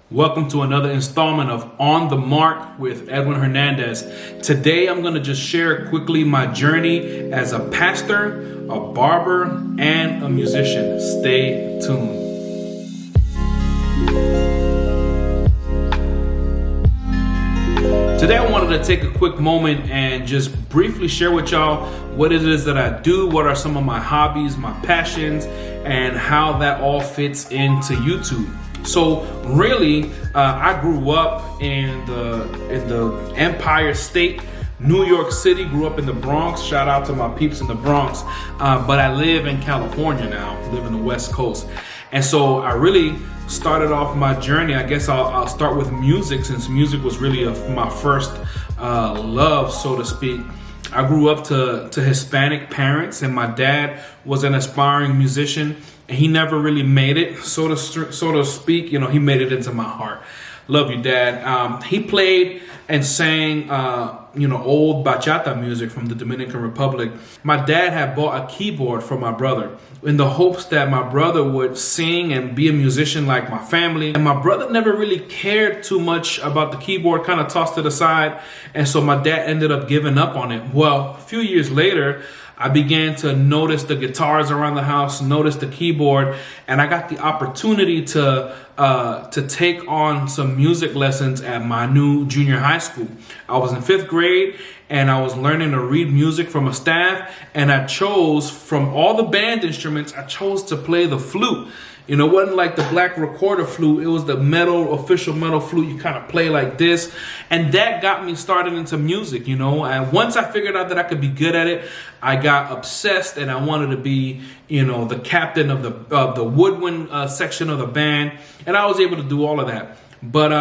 Welcome to another installment of On the Mark with Edwin Hernandez. Today I'm going to just share quickly my journey as a pastor, a barber, and a musician. Stay tuned. Today I wanted to take a quick moment and just briefly share with y'all what it is that I do, what are some of my hobbies, my passions, and how that all fits into YouTube. So really, I grew up in the Empire State, New York City, grew up in the Bronx. Shout out to my peeps in the Bronx. But I live in California now, live in the West Coast. And so I really started off my journey. I guess I'll start with music, since music was really my first love, so to speak. I grew up to Hispanic parents, and my dad was an aspiring musician. And he never really made it, so to speak. You know, he made it into my heart. Love you, Dad. He played and sang, old bachata music from the Dominican Republic. My dad had bought a keyboard for my brother in the hopes that my brother would sing and be a musician like my family. And my brother never really cared too much about the keyboard, kind of tossed it aside. And so my dad ended up giving up on it. Well, a few years later, I began to notice the guitars around the house, notice the keyboard, and I got the opportunity to take on some music lessons at my new junior high school. I was in 5th grade, and I was learning to read music from a staff, and I chose, from all the band instruments, I chose to play the flute. You know, it wasn't like the black recorder flute. It was the official metal flute. You kind of play like this. And that got me started into music, you know. And once I figured out that I could be good at it, I got obsessed, and I wanted to be, the captain of the woodwind section of the band. And I was able to do all of that. But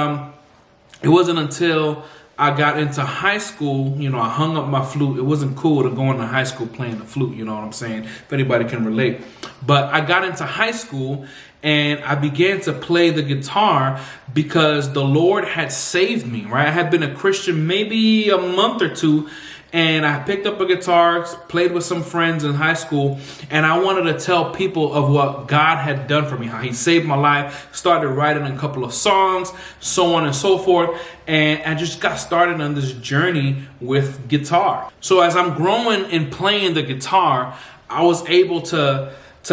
it wasn't until I got into high school, I hung up my flute. It wasn't cool to go into high school playing the flute, you know what I'm saying? If anybody can relate. But I got into high school and I began to play the guitar because the Lord had saved me, right? I had been a Christian maybe a month or two, and I picked up a guitar, played with some friends in high school, and I wanted to tell people of what God had done for me, how he saved my life, started writing a couple of songs, so on and so forth, and I just got started on this journey with guitar. So as I'm growing and playing the guitar, I was able to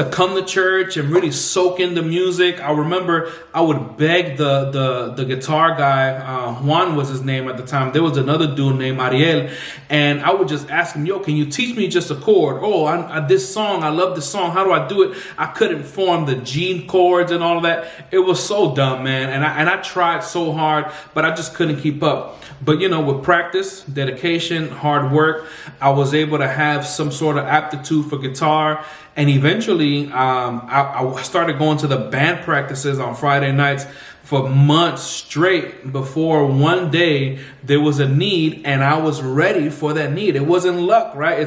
come to church and really soak in the music. I remember I would beg the guitar guy, Juan was his name at the time. There was another dude named Ariel, and I would just ask him, can you teach me just a chord? This song, I love this song. How do I do it? I couldn't form the G chords and all of that. It was so dumb, man. And I tried so hard, but I just couldn't keep up. But, with practice, dedication, hard work, I was able to have some sort of aptitude for guitar. And eventually, I started going to the band practices on Friday nights for months straight before one day there was a need, and I was ready for that need. It wasn't luck, right?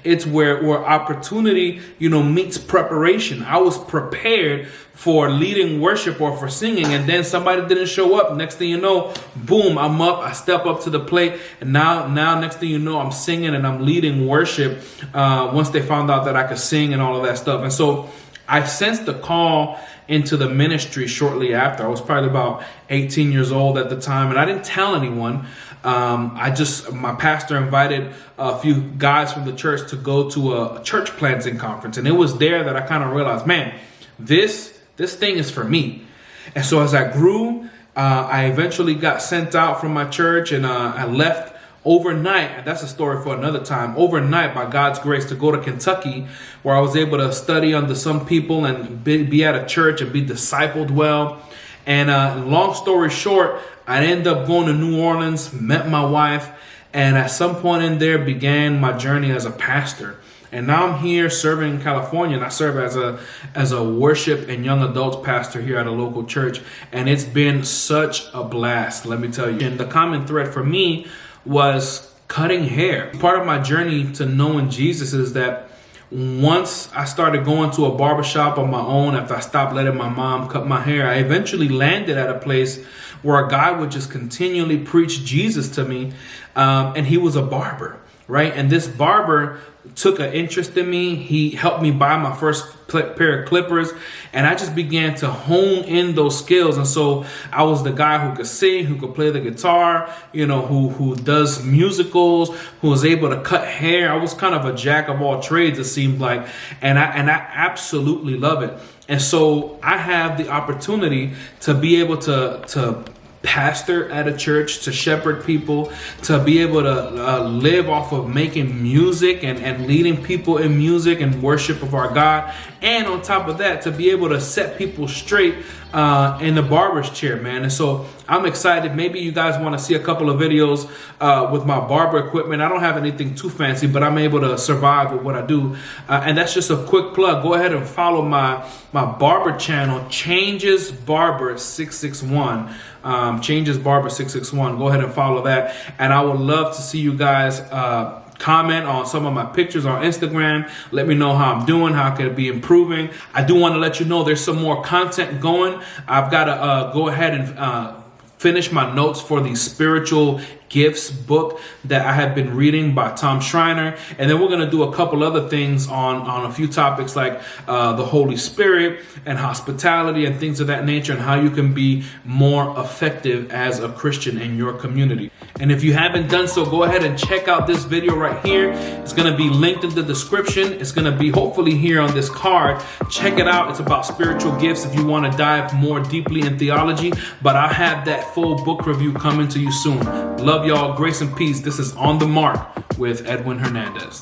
It's where opportunity, meets preparation. I was prepared for leading worship or for singing, and then somebody didn't show up. Next thing you know, boom, I'm up. I step up to the plate, and now next thing you know, I'm singing and I'm leading worship. Once they found out that I could sing and all of that stuff, and so I sensed the call into the ministry shortly after. I was probably about 18 years old at the time, and I didn't tell anyone. My pastor invited a few guys from the church to go to a church planting conference, and it was there that I kind of realized, man, this thing is for me. And so as I grew, I eventually got sent out from my church, and I left overnight, and that's a story for another time, overnight by God's grace, to go to Kentucky, where I was able to study under some people and be at a church and be discipled well. And long story short, I ended up going to New Orleans, met my wife, and at some point in there began my journey as a pastor. And now I'm here serving in California, and I serve as a worship and young adults pastor here at a local church. And it's been such a blast, let me tell you. And the common thread for me was cutting hair. Part of my journey to knowing Jesus is that once I started going to a barbershop on my own, after I stopped letting my mom cut my hair, I eventually landed at a place where a guy would just continually preach Jesus to me, and he was a barber. right? And this barber took an interest in me. He helped me buy my first pair of clippers, and I just began to hone in those skills. And so I was the guy who could sing, who could play the guitar, you know, who does musicals, who was able to cut hair. I was kind of a jack of all trades, it seemed like, and I absolutely love it. And so I have the opportunity to be able to pastor at a church, to shepherd people, to be able to live off of making music and leading people in music and worship of our God. And on top of that, to be able to set people straight in the barber's chair, man. And so I'm excited. Maybe you guys want to see a couple of videos with my barber equipment. I don't have anything too fancy, but I'm able to survive with what I do. And that's just a quick plug. Go ahead and follow my barber channel, Changes Barber 661. Changes Barber 661. Go ahead and follow that. And I would love to see you guys comment on some of my pictures on Instagram. Let me know how I'm doing, how I could be improving. I do want to let you know there's some more content going. I've got to go ahead and finish my notes for the Spiritual Gifts book that I have been reading by Tom Schreiner. And then we're going to do a couple other things on a few topics like the Holy Spirit and hospitality and things of that nature, and how you can be more effective as a Christian in your community. And if you haven't done so, go ahead and check out this video right here. It's going to be linked in the description. It's going to be hopefully here on this card. Check it out. It's about spiritual gifts if you want to dive more deeply in theology. But I have that full book review coming to you soon. Love y'all. Grace and peace. This is On the Mark with Edwin Hernandez.